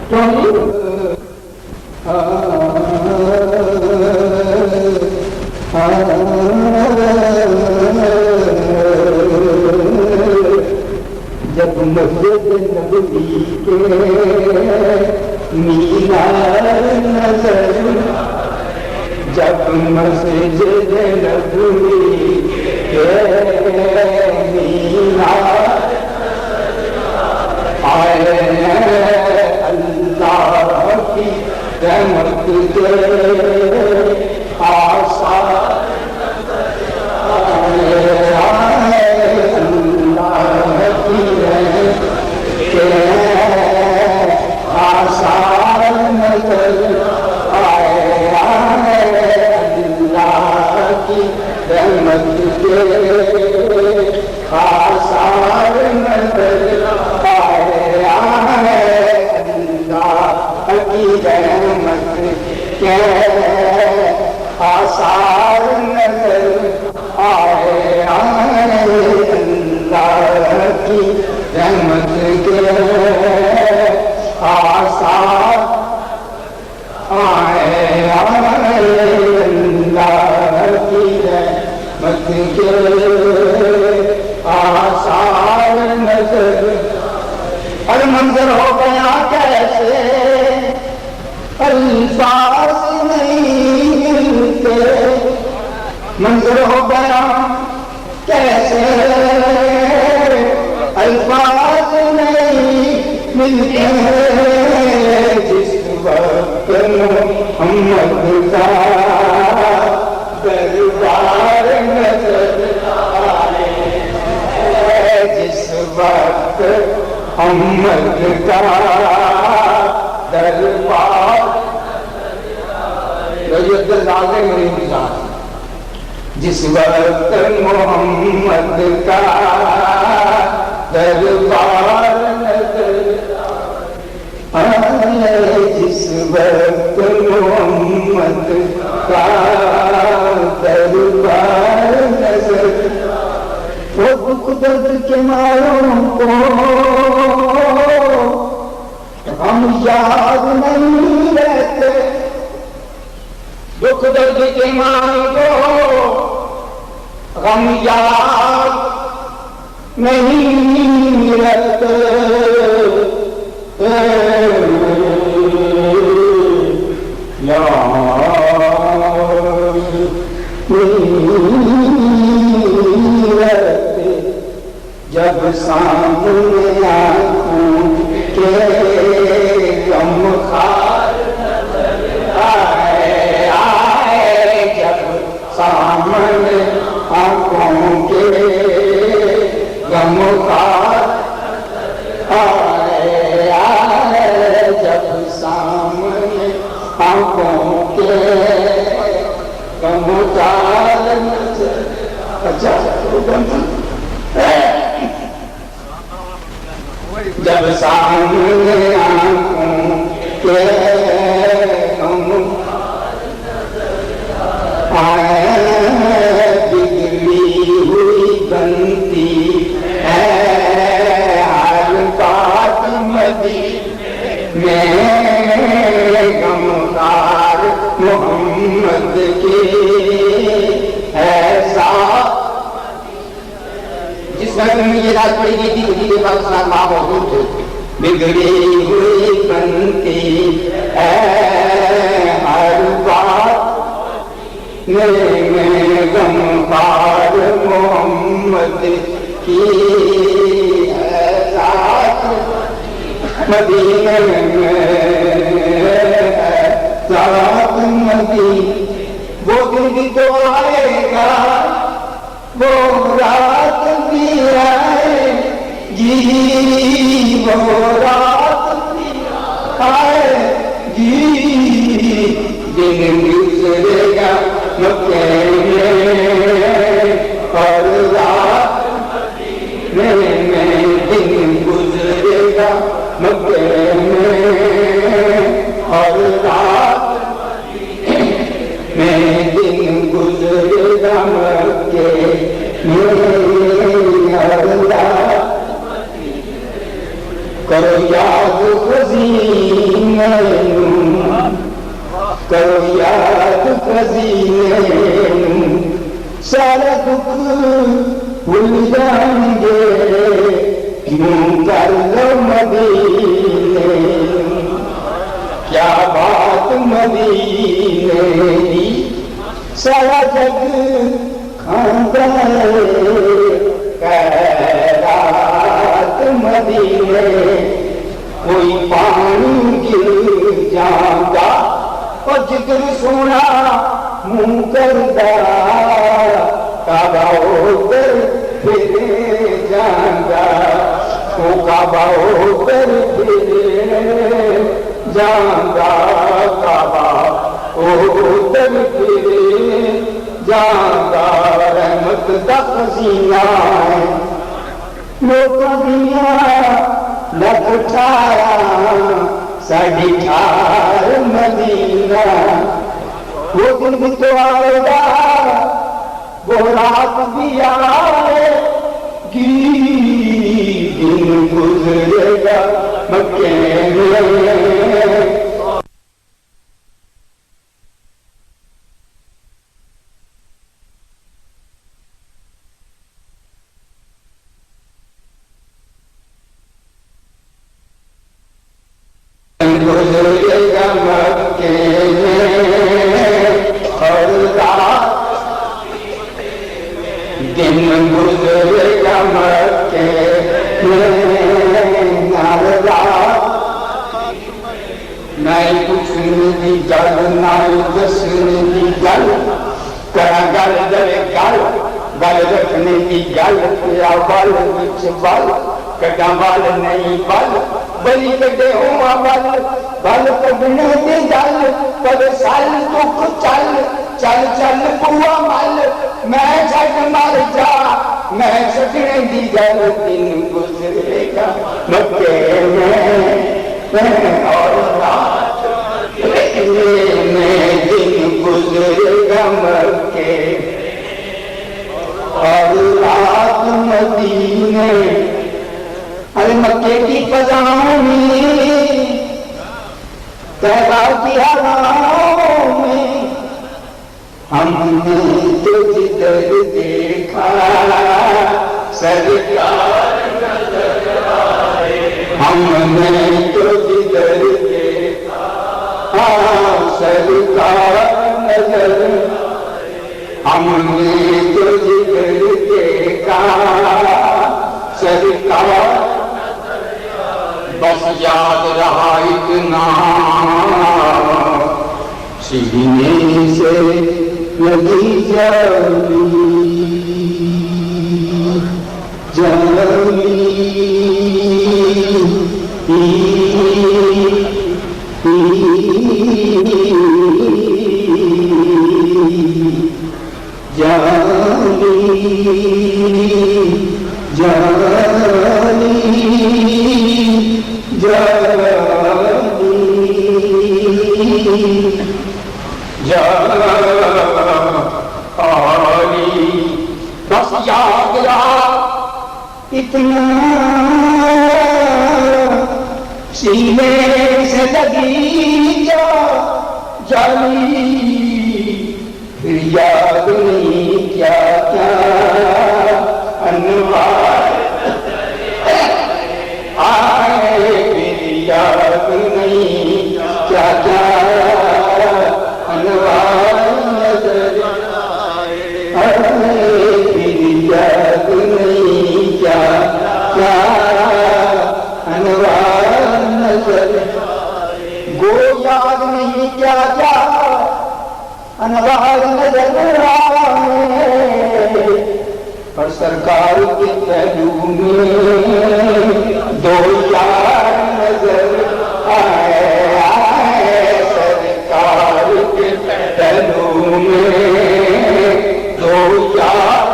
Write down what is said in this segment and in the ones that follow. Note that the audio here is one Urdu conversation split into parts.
جب مسجد نبوی کے مینار نظر، جب مسجد نبوی کے مینار آئے اللہ کی رحمت کے آثار، آثار نظر آئے اللہ کی رحمت کے آثار نظر آئے اللہ کی رحمت کے آثار نظر آئے اللہ کی رحمت کے آثار آئے اللہ کی رحمت کے آثار نظر، اور منظر ہو گیا کیسے الفاظ نہیں ملتے، منظر ہو گیا کیسے الفاظ نہیں ملتے، جس وقت محمد کا دربار نظر آئے، جس وقت محمد کا دربار جس وقت محمد کا دربار نظر آئے، جس وقت محمد کا دربار نظر، وہ دکھ درد کے ماروں کو ہم یاد نہیں رہتے، دکھ درد کے ماروں کو ہم یاد نہیں رہتے، جب سامنے آنکھوں کے غم خار نظر آئے، جب سامنے آنکھوں کے غم خار آئے، جب سامنے آنکھوں کے غم خار نظر، جب سامنے آنکھوں کے غم آئے، بگڑی ہوئی بنتی ہے ہر بات مدینے میں، غمخار محمد کی ایسا، جس وقت میں یہ رات پڑی گئی تھی اسی کے بعد ساتھ ماں موجود تھے، بگڑی ہوئی بنتی ہے ہر بات میں، غمخار محمد کی ہے ذات مدینے میں، ذات مدینے، وہ دن بھی تو آئے گا، وہ رات بھی آئے گی، وہ رات بھی آئے گی، دن گزرے گا مکے میں اور رات میں، دن گزرے گا مکے میں اور رات میں، دن گزرے گا مکے میں اور رات، کرو یاد کرو یاد خزینے سارا دکھ بھول جائیں گے کیوں کر لو مدینے کیا بات مدینے دی سارا جگ کھاندہ خیرات مدینے کوئی پانی گر جاندہ اور جگر سونا منہ کردہ کعبہ ادھر پھرے جاندہ وہ کعبہ ادھر پھرے جاندہ کعبہ ادھر پھرے جاندہ رحمت دا خزینہ ہے لوکاں دیاں لکھ ٹھارا ساڑھی ٹھار مدینہ وہ دن بھی تو آئے گا وہ رات بھی آئے گی دن گزرے گا مکے میں گزرے گا مکے میں اور رات دن گزرے گا مکے میں اور رات نئی پوچھنے دی گل نئی دسنے دی گل کرا گل دے گل گل رکھنے دی گل پیا بل وچ بل کٹا بل نہیں بل بلی کٹے ہوا بل بل کٹنے دی گل کد سال دکھ چل چل چل پوا مل میں چھٹ مر جا میں چھٹنے دی گل دن گزرے گا مکے میں اور رات میں دن گزرے گا مکے اور رات مدینے ارے مکے کی فضاؤں میں طیبہ کی ہواؤں میں ہم نے تجھ در دیکھا سرکار نظر آئے ہم نے تجھ در دیکھا سرکار نظر ہم نے تجھ در دیکھا سرکار بس یاد رہا اتنا سینے سے لگی جالی بس یاد رہا اتنا سینے سے لگی جالی پھر یاد نہیں کیا کیا انوار آئے پھر یاد نہیں کیا کیا انوار نظر آئے پھر یاد نہیں کیا کیا انوار نظر گو یاد نہیں کیا کیا انوار نظر آئے اور سرکار کے پہلو میں دو یار نظر آئے سرکار کے پہلو میں دو یار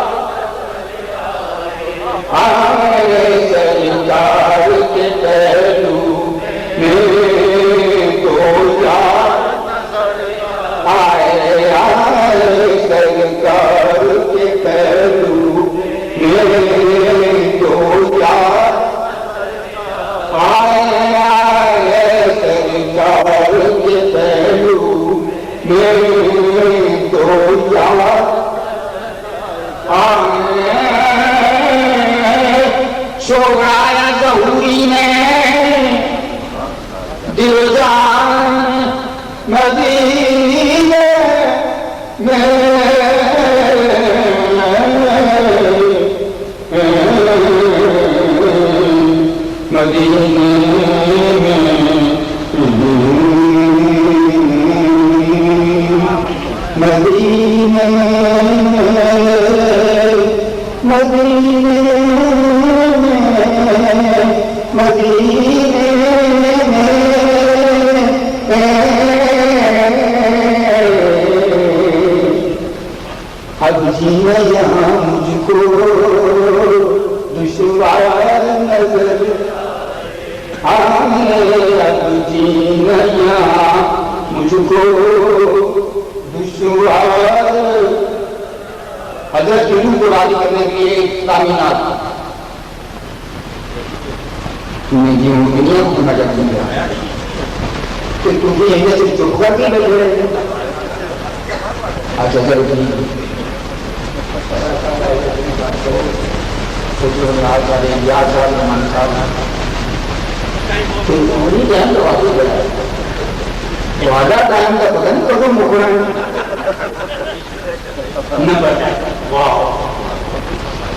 آئے سرکار کے پہلو میں دو یار آئے سرکار کے پہلو میں دو یار آئے دل جان مدینے میں مدینے مدینے مدینے مدینے اب جینا یہاں مجھ کو دشوار نظر آئے اب جینا یہاں مجھ کو دشوار حضرت علم کو راضی کرنے کے لیے تعمینات تمہیں یہ دنیا کو نظر نہیں آیا کہ تمہیں یہ سے چپ کر کے بیٹھے رہے اچھا چلو ٹھیک یاد صاحب رحمان صاحب تمہیں ٹائم تو واقعی بڑھا ہے وعدہ ٹائم کا پتہ نہیں کب مکڑا نہ بڑھا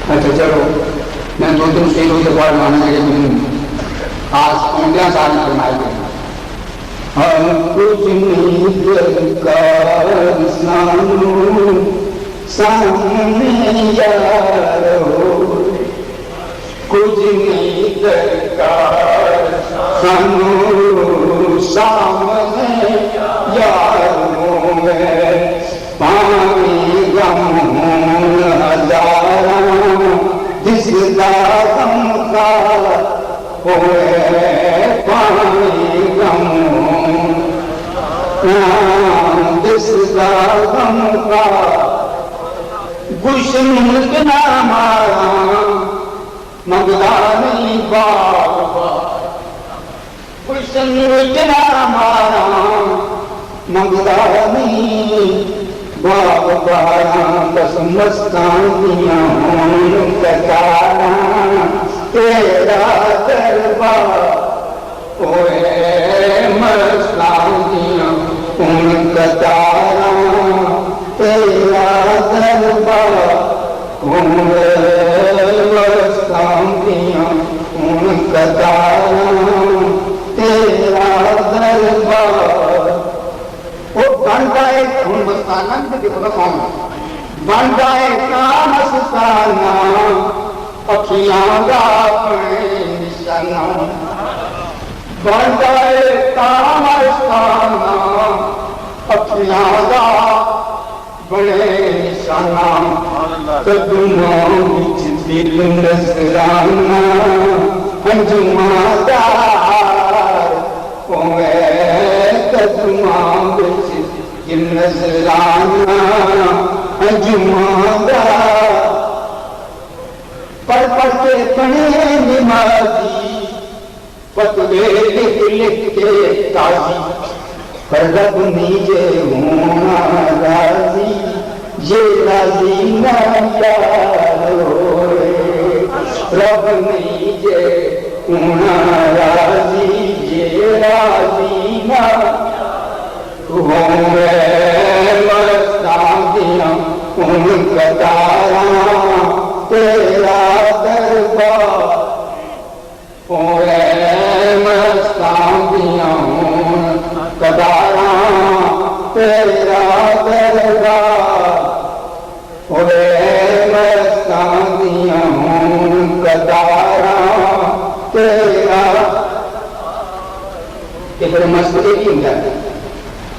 اچھا چلو میں دو دن سے روز بار مانا کہ آج اونٹیاں سارے فرمائے گئے ہم کچھ نہیں درکار سانو سامنے یار ہو کچھ نہیں درکار سانو سامنے یار ہو پانی غم ہزاراں جس دا غم کا ہوئے پانی غم جس دا غم کا گشن بنا مارا منگلا نہیں بار گشن بنا مارا منگلا نہیں باب بارا بس مستان دیا ہوں کتارا تیرا دربار ہوئے مستان دیا ہوں کتارا تیرا دربار ہوئے مستان دیا ہوں کتارا تیرا دربار وہ بن گئے ہوں مستانہ بن گئے کام مستانہ اکھیاں دا اپنے نشانہ بن گئے کام مستانہ اکھیاں دا بڑے نشانہ قدموں وچ دل نظرانہ انجماں دار ہوئے قدماں وچ دل نظرانہ انجماں دار پڑھ پڑھ کے پڑھے نمازی فتوے لکھ لکھ کے قاضی پر رب نیجے ہونا راضی یہ راضی نہ یار ہوئے رب نیجے ہونا راضی یہ راضی نہ ہوئے مستان دیا ان کتاراں تیرا دربار ہوئے مستان دیا ان کتاراں تیرا دربار ہوئے مستان دیا ان کتاراں تیرا کہ پھر مسئلے بھی ہوں گا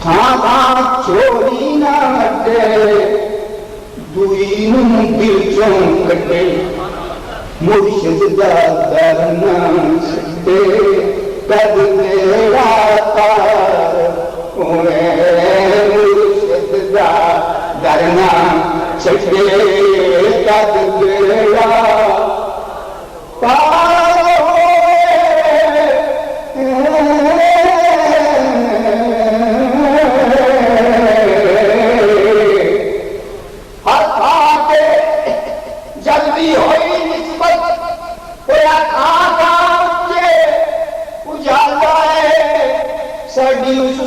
کھاں کھاں چوری نہ ہٹے دوئینوں دل چون کٹے مرشد دا در نہ چھٹے قد تیرا تار ہوئے مرشد دا در نہ چھٹے قد تیرا تار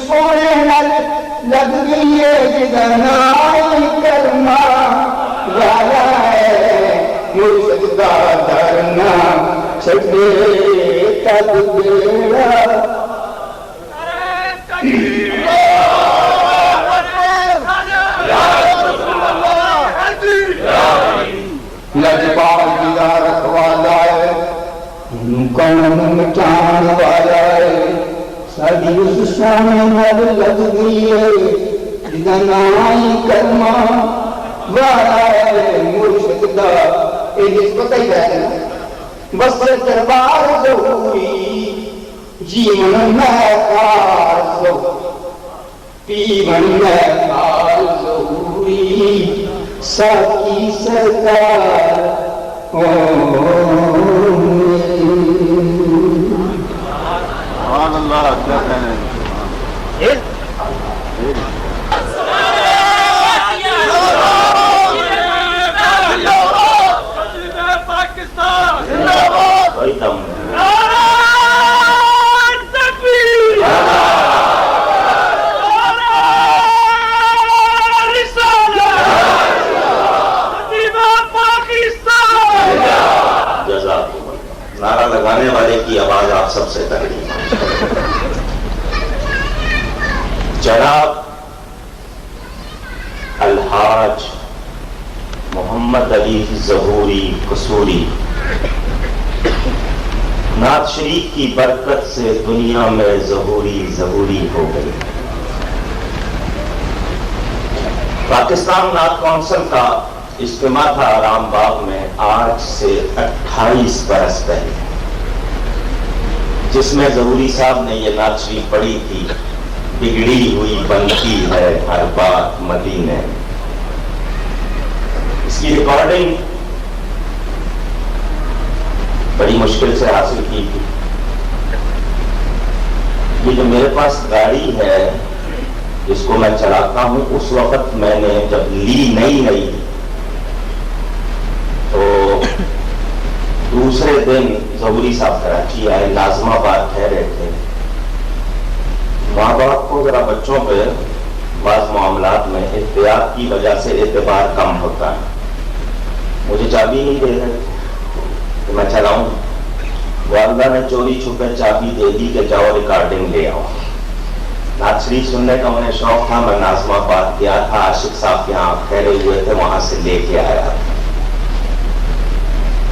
سونے نل لگ گئی جدنائی کرما والا ہے مرشد دا درنا چھڑے تب بیڑا لجپال دیدار رکھوالا ہے کون مٹان والا ہے ساڑی اس سونے نل لگ گئی ہے جدنائی کرما والا ہے مرشد دا ایجیس پتہ ہی رہتے ہیں بس دربار ضروری جیون میں کار پیون میں کار ضروری ساکی سرکار سبحان اللہ کیا کہنے نعرہ لگانے والے کی آواز آپ سب سے تکڑی جناب الحاج محمد علی ظہوری قصوری نعت شریف کی برکت سے دنیا میں ظہوری ہو گئی. پاکستان نعت کونسل کا اجتماع تھا آرام باغ میں آج سے 28 برس پہلے، جس میں ظہوری صاحب نے یہ نعت شریف پڑھی تھی، بگڑی ہوئی بنتی ہے ہر بات مدینے. اس کی ریکارڈنگ بڑی مشکل سے حاصل کی تھی. یہ جو میرے پاس گاڑی ہے جس کو میں چلاتا ہوں، اس وقت میں نے جب لی نئی تو دوسرے دن ظہوری صاحب کراچی آئے، ناظم آباد ٹھہرے تھے. ماں باپ کو ذرا بچوں پہ بعض معاملات میں احتیاط کی وجہ سے اعتبار کم ہوتا ہے. مجھے چابی نہیں دے رہے کہ میں چلاؤں. والدہ نے چوری چھپے چابی دے دی کہ جاؤ ریکارڈنگ لے آؤ. نعت شریف سننے کا انہیں شوق تھا. میں ناظم آباد گیا تھا، عاشق صاحب یہاں ٹھہرے ہوئے تھے، وہاں سے لے کے آیا.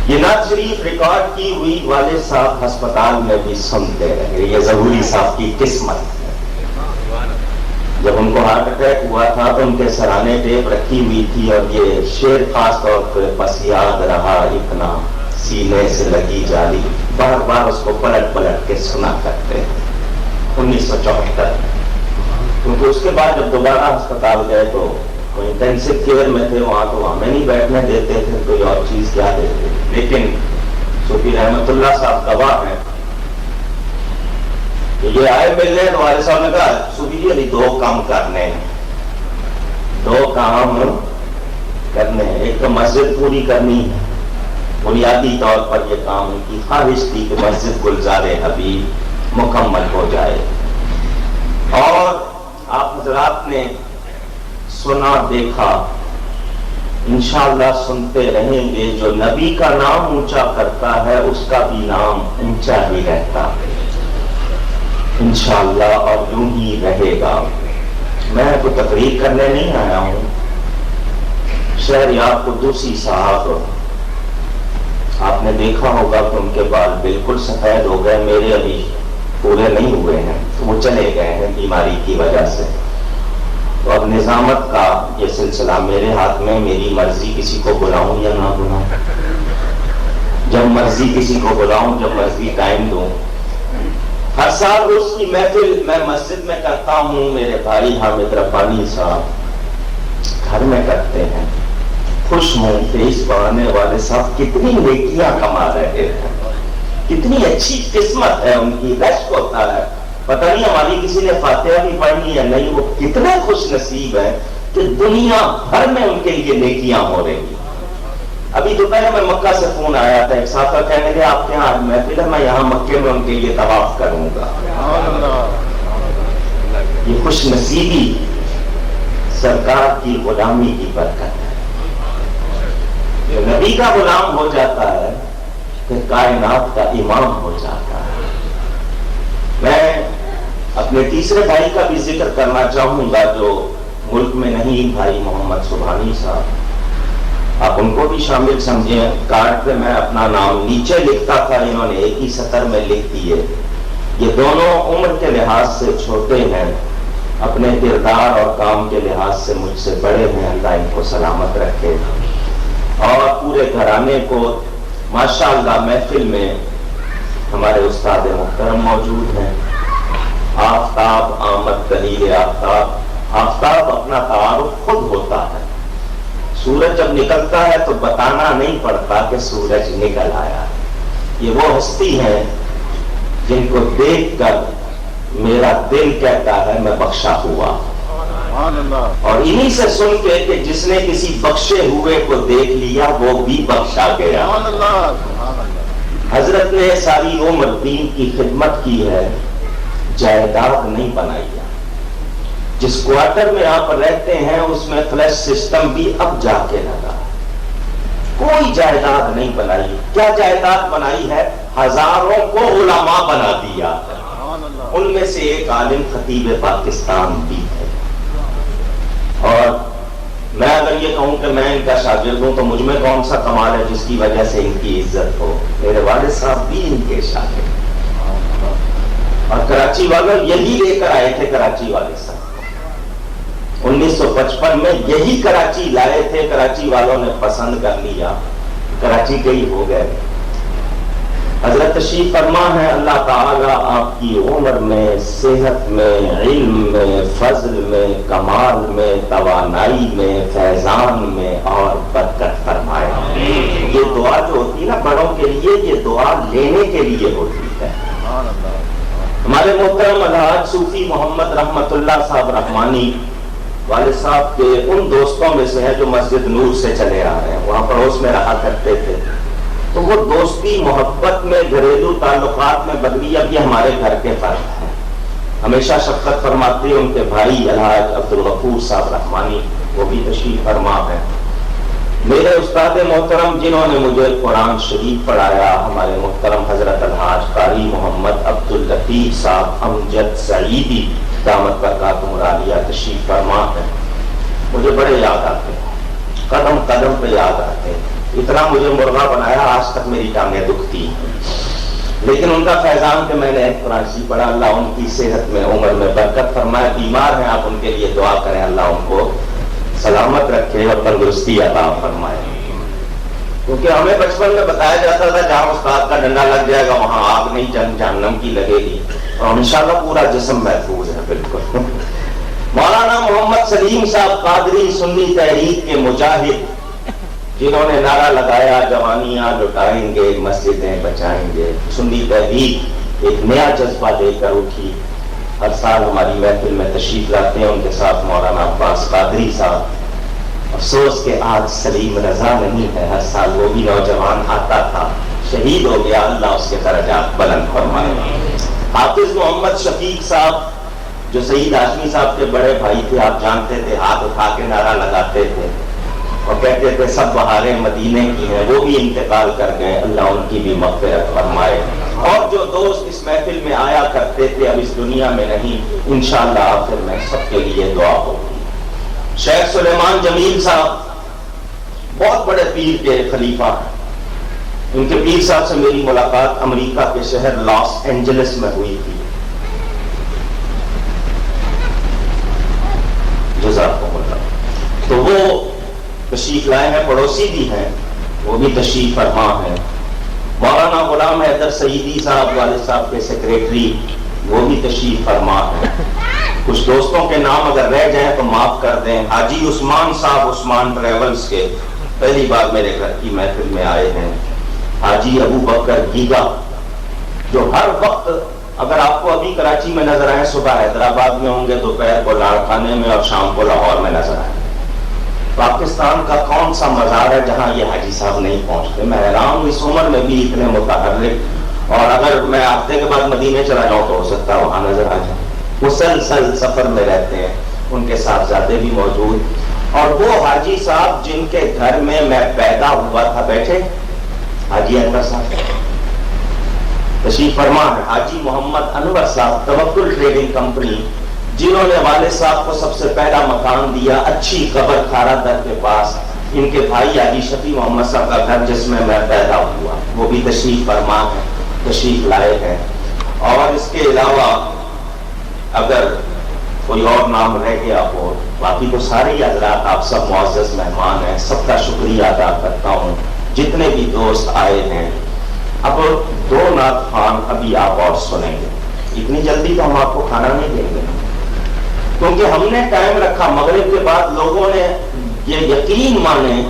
یہ نعت شریف ریکارڈ کی ہوئی والد صاحب ہسپتال میں بھی سنتے رہے. یہ ظہوری صاحب کی قسمت ہے. جب ان کو ہارٹ اٹیک ہوا تھا تو ان کے سرانے ٹیپ رکھی ہوئی تھی، اور یہ شعر خاص طور پہ بس یاد رہا اتنا سینے سے لگی جالی، بار بار اس کو پلٹ کے سنا کرتے ہیں. 1974. کیونکہ اس کے بعد جب دوبارہ ہسپتال گئے تو وہ انٹینسو کیئر میں تھے، وہاں تو ہمیں نہیں بیٹھنے دیتے تھے، کوئی اور چیز کیا دیتے. لیکن صوفی رحمت اللہ صاحب گواہ ہیں کہ یہ آئے ملنے تو والد صاحب نے کہا صوفی جی ابھی 2 کام کرنے ہیں. 2 کام کرنے ہیں. ایک تو مسجد پوری کرنی ہے. بنیادی طور پر یہ کام ان کی خواہش تھی کہ مسجد گلزار حبیب مکمل ہو جائے. اور آپ حضرات نے سنا دیکھا، انشاءاللہ سنتے رہیں گے. جو نبی کا نام اونچا کرتا ہے اس کا بھی نام اونچا ہی رہتا ہے انشاءاللہ، اور یوں ہی رہے گا. میں کوئی تقریر کرنے نہیں آیا ہوں. شہریار قدوسی صاحب، آپ نے دیکھا ہوگا کہ ان کے بال بالکل سفید ہو گئے. میرے ابھی پورے نہیں ہوئے ہیں، وہ چلے گئے ہیں بیماری کی وجہ سے. تو اب نظامت کا یہ سلسلہ میرے ہاتھ میں. میری مرضی کسی کو بلاؤں یا نہ بلاؤں. جب مرضی کسی کو بلاؤں، جب مرضی ٹائم دوں. ہر سال روز کی محفل میں مسجد میں کرتا ہوں. میرے بھائی حامد ربانی صاحب گھر میں کرتے ہیں. خوش ہوں کہ اس بہانے والے صاحب کتنی نیکیاں کما رہے ہیں. کتنی اچھی قسمت ہے ان کی. رشک ہوتا ہے. پتہ نہیں ہماری کسی نے فاتحہ بھی پڑھنی ہے نہیں. وہ کتنے خوش نصیب ہیں کہ دنیا بھر میں ان کے لیے نیکیاں ہو رہی ہیں. ابھی دوپہر میں مکہ سے فون آیا تھا. ایک ساتھ کہنے لگے آپ کے یہاں محفل ہے، میں یہاں مکے میں ان کے لیے طواف کروں گا. یہ خوش نصیبی سرکار کی غلامی کی برکت ہے. جو نبی کا غلام ہو جاتا ہے پھر کائنات کا امام ہو جاتا ہے. میں اپنے تیسرے بھائی کا بھی ذکر کرنا چاہوں گا جو ملک میں نہیں، بھائی محمد سبحانی صاحب. آپ ان کو بھی شامل سمجھیں. کارڈ پہ میں اپنا نام نیچے لکھتا تھا، انہوں نے ایک ہی سطر میں لکھ دیے. یہ دونوں عمر کے لحاظ سے چھوٹے ہیں، اپنے کردار اور کام کے لحاظ سے مجھ سے بڑے ہیں. اللہ ان کو سلامت رکھے. اور پورے گھرانے کو ماشاءاللہ محفل میں ہمارے استاد محترم موجود ہیں. آفتاب آمد دلیل آفتاب. آفتاب اپنا تعارف خود ہوتا ہے. سورج جب نکلتا ہے تو بتانا نہیں پڑتا کہ سورج نکل آیا. یہ وہ ہستی ہے جن کو دیکھ کر میرا دل کہتا ہے میں بخشا ہوا. اور انہی سے سن کے کہ جس نے کسی بخشے ہوئے کو دیکھ لیا وہ بھی بخشا گیا. حضرت نے ساری عمر دین کی خدمت کی ہے، جائیداد نہیں بنائی ہے. جس کوارٹر میں آپ رہتے ہیں اس میں فلیش سسٹم بھی اب جا کے لگا. کوئی جائیداد نہیں بنائی. کیا جائیداد بنائی ہے؟ ہزاروں کو علماء بنا دیا. ان میں سے ایک عالم خطیب پاکستان بھی ہے. اور میں اگر یہ کہوں کہ میں ان کا شاگرد ہوں تو مجھ میں کون سا کمال ہے جس کی وجہ سے ان کی عزت ہو؟ میرے والد صاحب بھی ان کے شاگرد. اور کراچی والوں یہی لے کر آئے تھے. کراچی والے صاحب 1955 میں یہی کراچی لائے تھے. کراچی والوں نے پسند کر لیا، کراچی کے ہی ہو گئے. حضرت تشریف فرما ہے. اللہ تعالیٰ آپ کی عمر میں، صحت میں، علم میں، فضل میں، کمال میں، توانائی میں، فیضان میں اور برکت فرمائے. یہ دعا جو ہوتی ہے نا بڑوں کے لیے، یہ دعا لینے کے لیے ہوتی ہے. ہمارے محترم الحاج صوفی محمد رحمت اللہ صاحب رحمانی والد صاحب کے ان دوستوں میں سے ہیں جو مسجد نور سے چلے آ رہے ہیں. وہاں پڑوس میں رہا کرتے تھے. تو وہ دوستی محبت میں، گھریلو تعلقات میں بدلی. اب یہ ہمارے گھر کے فرد ہیں. ہمیشہ شفقت فرماتے ان کے بھائی الحاج عبد الغفور صاحب رحمانی، وہ بھی تشریف فرما ہے. میرے استاد محترم جنہوں نے مجھے قرآن شریف پڑھایا، ہمارے محترم حضرت الحاج قاری محمد عبد اللطیف صاحب امجد سعیدی دامت برکاتہم العالیہ تشریف فرما ہے. مجھے بڑے یاد آتے ہیں، قدم قدم پہ یاد آتے ہیں. اتنا مجھے مرغا بنایا، آج تک میری ٹانگیں دکھتی ہیں. لیکن ان کا فیضان کہ میں نے قرآن شریف پڑھا. اللہ ان کی صحت میں، عمر میں برکت فرمائے. بیمار ہیں آپ ان کے لیے دعا کریں، اللہ ان کو سلامت رکھے اور تندرستی عطا فرمائے. کیونکہ ہمیں بچپن میں بتایا جاتا تھا جہاں استاد کا ڈنڈا لگ جائے گا وہاں آگ نہیں جہنم کی لگے گی. اور انشاءاللہ پورا جسم محفوظ ہے بالکل. مولانا محمد سلیم صاحب قادری سنی تحریک کے مجاہد، جنہوں نے نعرہ لگایا جوانیاں لٹائیں گے، مسجدیں بچائیں گے. سنی تحریک ایک نیا جذبہ لے کر اٹھی. ہر سال ہماری محفل میں تشریف لاتے ہیں. ان کے ساتھ مولانا عباس قادری صاحب. افسوس کہ آج سلیم رضا نہیں ہے. ہر سال وہ بھی نوجوان آتا تھا، شہید ہو گیا. اللہ اس کے درجات بلند فرمائے. حافظ محمد شفیق صاحب جو سعید ہاشمی صاحب کے بڑے بھائی تھے، آپ جانتے تھے، ہاتھ اٹھا کے نعرہ لگاتے تھے اور کہتے تھے سب بہاریں مدینے کی ہیں. وہ بھی انتقال کر گئے. اللہ ان کی بھی مغفرت فرمائے. اور جو دوست اس محفل میں آیا کرتے تھے اب اس دنیا میں نہیں، انشاءاللہ آخر میں سب کے لیے دعا ہوگی. شیخ سلیمان جمیل صاحب بہت بڑے پیر کے خلیفہ ہیں. ان کے پیر صاحب سے میری ملاقات امریکہ کے شہر لاس اینجلس میں ہوئی تھی. جزاکم اللہ. تو وہ تشریف لائے ہیں، پڑوسی بھی ہیں، وہ بھی تشریف فرما ہیں. مولانا غلام حیدر سعیدی صاحب والد صاحب کے سیکریٹری، وہ بھی تشریف فرما ہیں. کچھ دوستوں کے نام اگر رہ جائیں تو معاف کر دیں. حاجی عثمان صاحب عثمان ٹریولز کے پہلی بار میرے گھر کی محفل میں آئے ہیں. حاجی ابو بکر گیگا جو ہر وقت اگر آپ کو ابھی کراچی میں نظر آئے، صبح حیدرآباد میں ہوں گے، دوپہر کو لاڑکانے میں اور شام کو لاہور میں نظر آئے. پاکستان کا کون سا مزار ہے جہاں یہ حاجی صاحب نہیں پہنچتے؟ میں حیران ہوں اس عمر میں بھی اتنے متحرک. اور اگر میں ہفتے کے بعد مدینے چلا جاؤں تو ہو سکتا ہے وہاں نظر آ جائے. مسلسل سفر میں رہتے ہیں، ان کے صاحبزادے بھی موجود، اور وہ حاجی صاحب جن کے گھر میں پیدا ہوا تھا، بیٹھے حاجی انور صاحب تشریف فرما ہے، حاجی محمد انور صاحب، توکل ٹریڈنگ کمپنی، جنہوں نے والد صاحب کو سب سے پہلا مکان دیا اچھی قبر کھارا در کے پاس، ان کے بھائی حاجی شفیع محمد صاحب کا گھر جس میں پیدا ہوا، وہ بھی تشریف فرما ہے، تشریف لائے ہیں۔ اور اس کے علاوہ اگر کوئی اور نام رہ گیا ہو، باقی تو سارے ہی حضرات آپ سب معزز مہمان ہیں، سب کا شکریہ ادا کرتا ہوں، جتنے بھی دوست آئے ہیں۔ اب 2 نعت خوان ابھی آپ اور سنیں گے، اتنی جلدی تو ہم آپ کو کھانا نہیں دیں گے، کیونکہ ہم نے ٹائم رکھا مغرب کے بعد، لوگوں نے یہ یقین مانے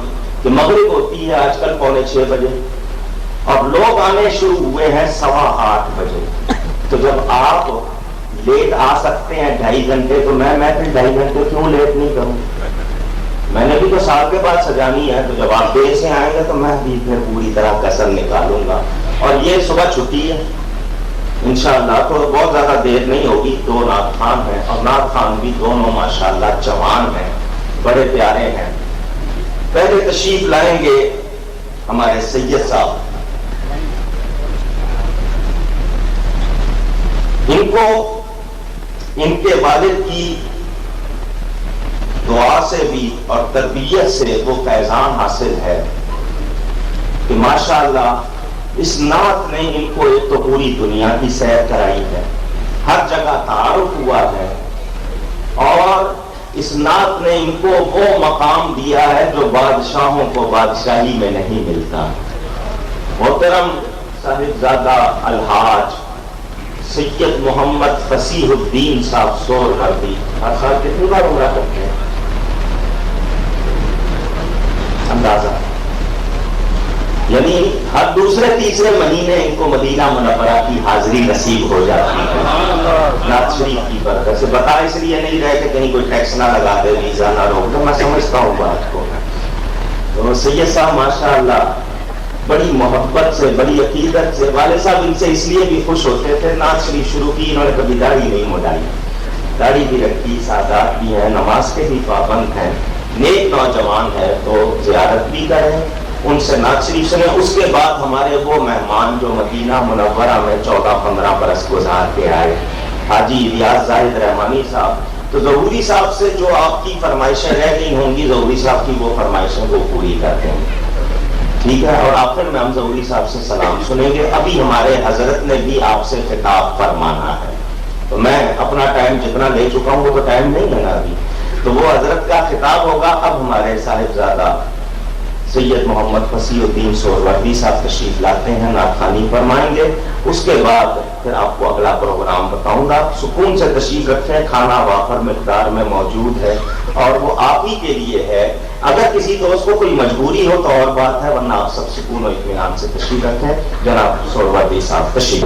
کہ مغرب ہوتی ہے آج کل 6:45 بجے، اور لوگ آنے شروع ہوئے ہیں 8:15 بجے، تو جب آپ لیٹ آ سکتے ہیں 2.5 گھنٹے، تو میں پھر 2.5 گھنٹے کیوں لیٹ نہیں کروں؟ میں نے بھی تو سال کے بعد سجانی ہے، تو جب آپ دیر سے آئیں گے تو میں بھی پھر پوری طرح کسر نکالوں گا۔ اور یہ صبح چھٹی ہے انشاءاللہ، تو بہت زیادہ دیر نہیں ہوگی۔ 2 نعت خوان ہیں، اور نعت خوان بھی دونوں ماشاءاللہ جوان ہیں، بڑے پیارے ہیں۔ پہلے تشریف لائیں گے ہمارے سید صاحب، ان کو ان کے والد کی دعا سے بھی اور تربیت سے وہ فیضان حاصل ہے کہ ماشاءاللہ اس نعت نے ان کو ایک تو پوری دنیا کی سیر کرائی ہے، ہر جگہ تعارف ہوا ہے، اور اس نعت نے ان کو وہ مقام دیا ہے جو بادشاہوں کو بادشاہی میں نہیں ملتا۔ محترم صاحبزادہ الحاج سید محمد فصیح الدین صاحب سہروردی، ہر سال کتنی بار عمرہ کرتے ہیں اندازہ؟ یعنی ہر دوسرے تیسرے مہینے ان کو مدینہ منورہ کی حاضری نصیب ہو جاتی ہے نعت شریف کی برکت سے۔ بتا اس لیے نہیں رہے کہ کہیں کوئی ٹیکس نہ لگا دے، ویزا نہ روک دے، میں سمجھتا ہوں بات کو۔ تو سید صاحب ماشاءاللہ بڑی محبت سے، بڑی عقیدت سے، والد صاحب ان سے اس لیے بھی خوش ہوتے تھے، نعت شریف شروع کی انہوں نے کبھی داڑھی نہیں مڈائی، داڑھی بھی رکھی، سادات بھی ہیں، نماز کے بھی پابند ہیں، نیک نوجوان ہے، تو زیارت بھی کریں، ان سے نعت شریف سنیں۔ اس کے بعد ہمارے وہ مہمان جو مدینہ منورہ میں 14-15 برس گزار کے آئے، حاجی ریاض زاہد رحمانی صاحب، تو ظہوری صاحب سے جو آپ کی فرمائشیں رہ گئی ہوں گی، ظہوری صاحب کی وہ فرمائشیں وہ پوری کرتے ہیں، ٹھیک ہے؟ اور آخر میں ہم ظہوری صاحب سے سلام سنیں گے۔ ابھی ہمارے حضرت نے بھی آپ سے خطاب فرمانا ہے، تو میں اپنا ٹائم جتنا لے چکا ہوں وہ تو ٹائم نہیں ہے نا ابھی، تو وہ حضرت کا خطاب ہوگا۔ اب ہمارے صاحبزادہ سید محمد فصیح الدین سہروردی صاحب تشریف لاتے ہیں، نعت خوانی فرمائیں گے، اس کے بعد پھر آپ کو اگلا پروگرام بتاؤں گا۔ سکون سے تشریف رکھیں، کھانا وافر مقدار میں موجود ہے، اور وہ آپ ہی کے لیے ہے۔ اگر کسی دوست کو کوئی مجبوری ہو تو اور بات ہے، ورنہ آپ سب سکون و اطمینان سے تشریف رکھیں۔ جناب سہروردی صاحب تشریف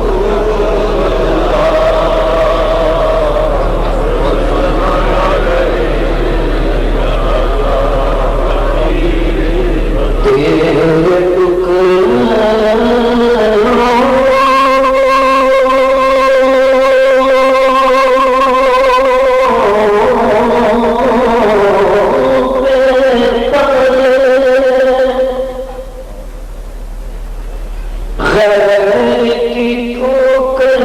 غیر کی ٹھوکر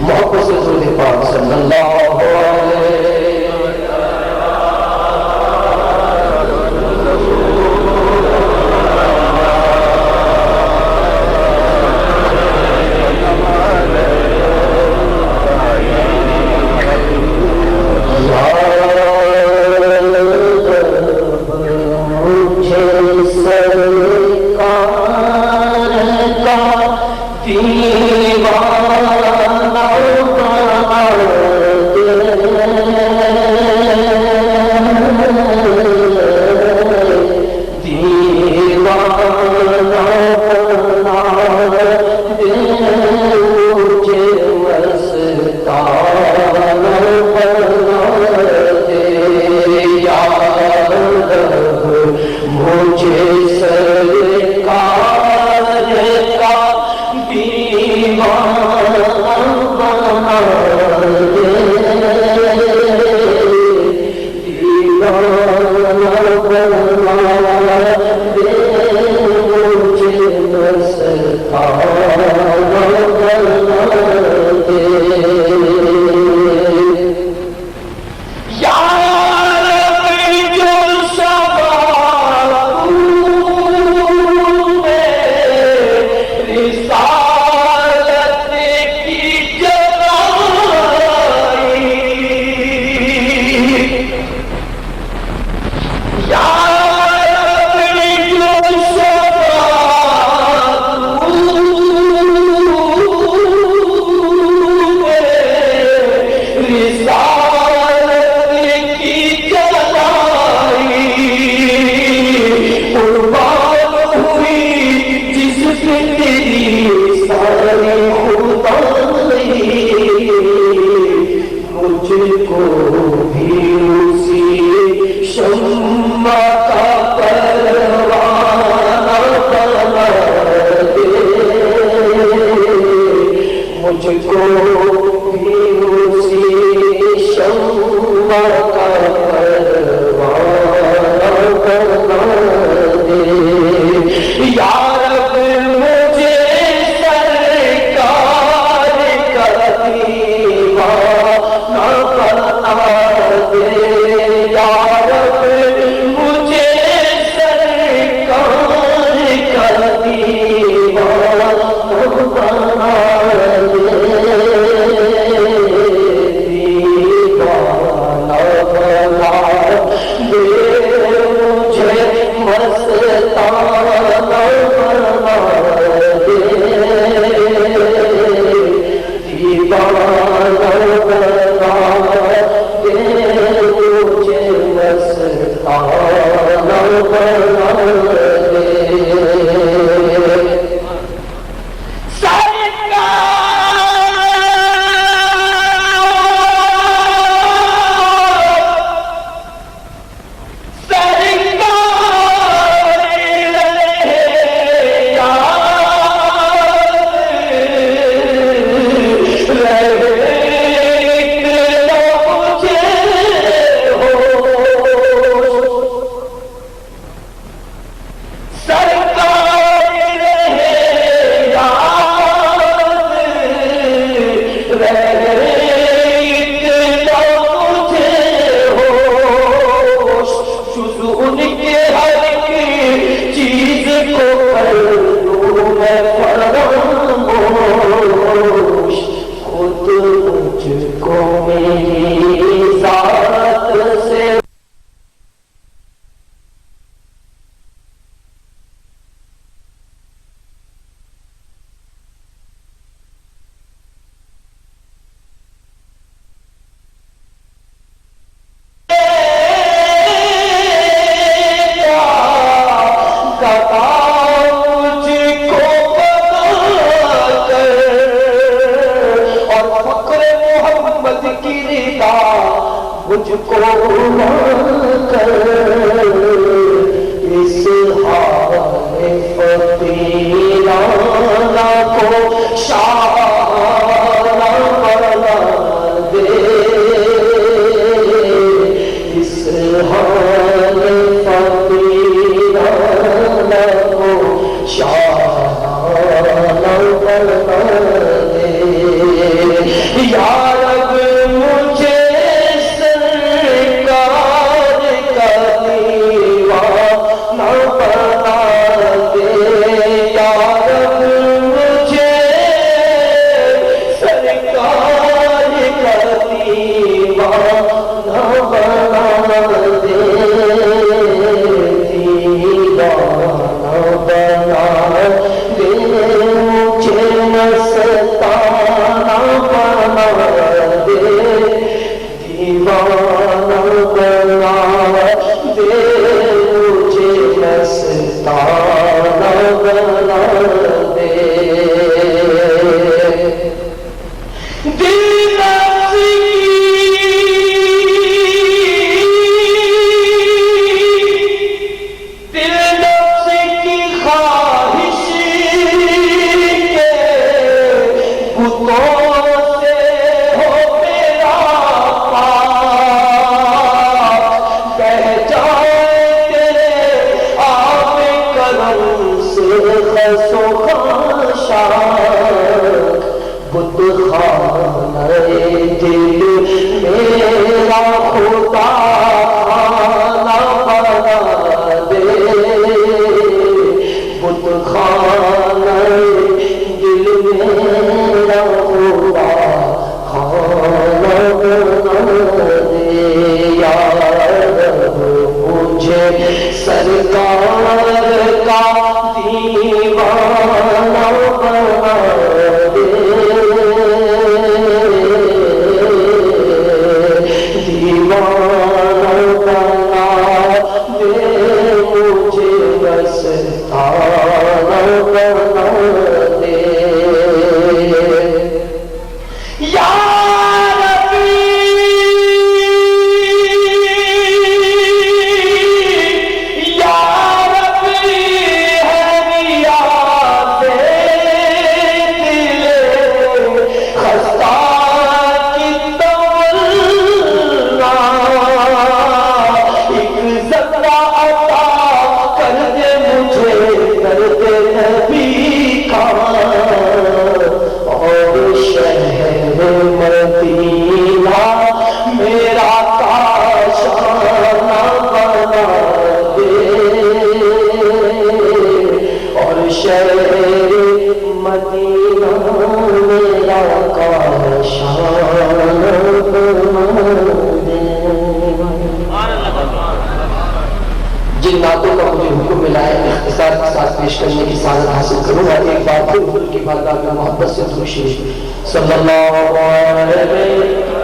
محبت سے رسول پاک صلی اللہ علیہ مجھ کو کر اس حال فقیرانہ کو شاہ دے یا رب مجھے سرکار کا دیوانہ بنا دے یا رب مجھے سرکار کا دیوانہ بنا دے دیوانہ بنا دے مجھے مستانہ بنا دے دیوانہ بنا دے مجھے مستانہ بنا دے بت خانہ دل میرا خدا خانہ بنا دے بت خانہ دل میرا خدا خانہ بنا دے یا رب مجھے سرکار کا دیوانہ بنا دے دیوانہ بنا دے مجھے مستانہ بنا دے یا جن باتوں کا مجھے حکم ملا ہے اختصار کے ساتھ پیش کرنے کی سعادت حاصل کروں گا ایک بار پھر حضور کی بارگاہ میں محبت سے درود شریف صلی اللہ علیہ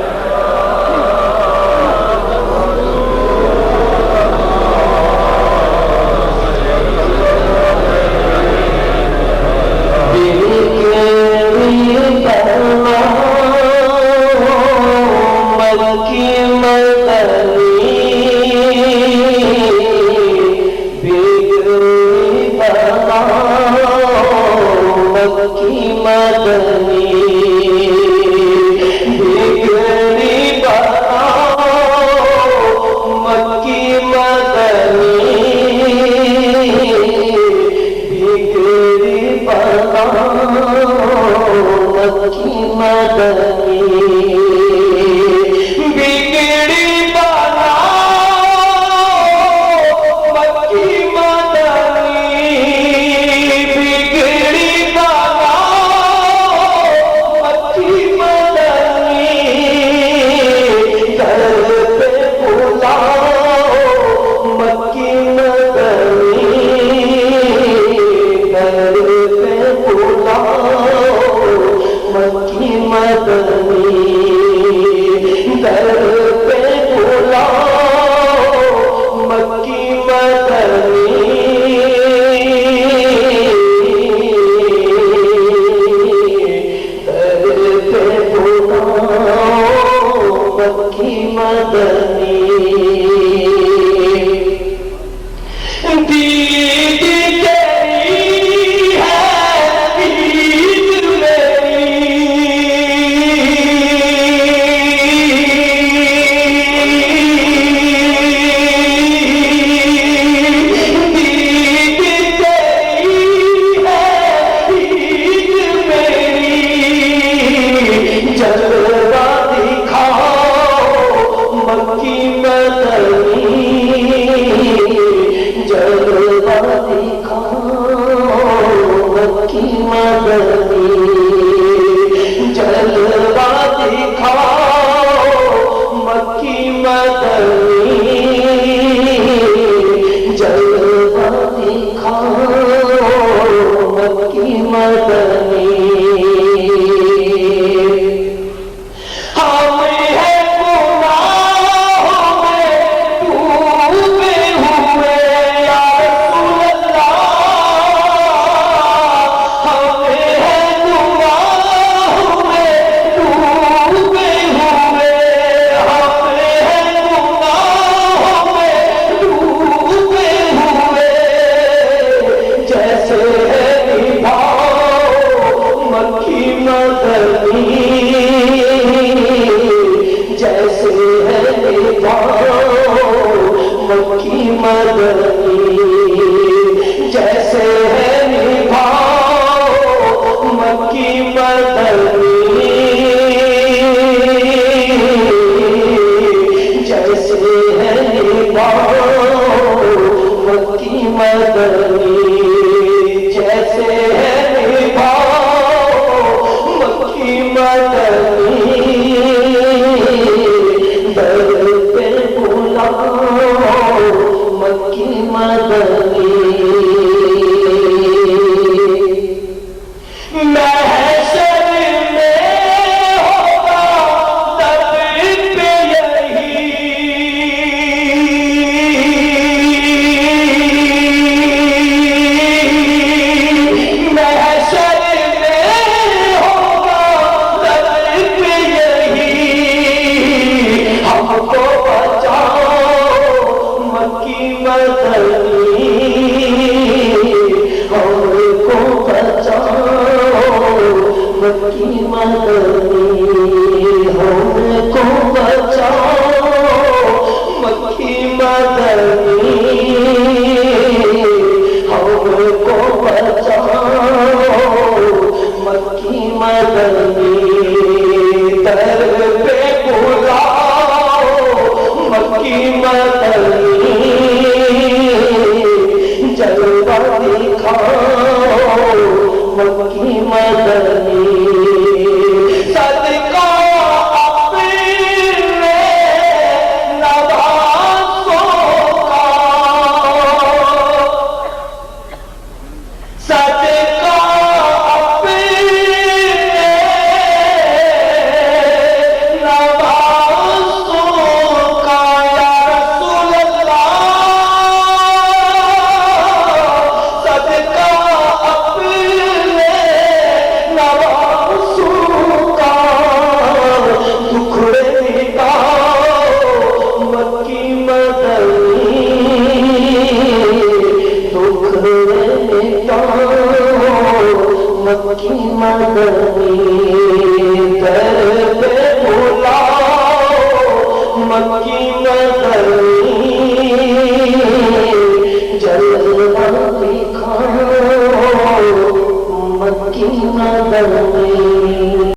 مکی مدنی مدنی در پہ بلاؤ مکی مدنی محشر میں ہوگا در پہ یہی محشر میں ہوگا در پہ یہی ہم کو بچاؤ مکی مدنی ہم کو بچاؤ مکی مدنی ہم کو بچاؤ مکی مدنی ہم کو بچاؤ مکی مدنی در پہ بلاؤ مکی مدنی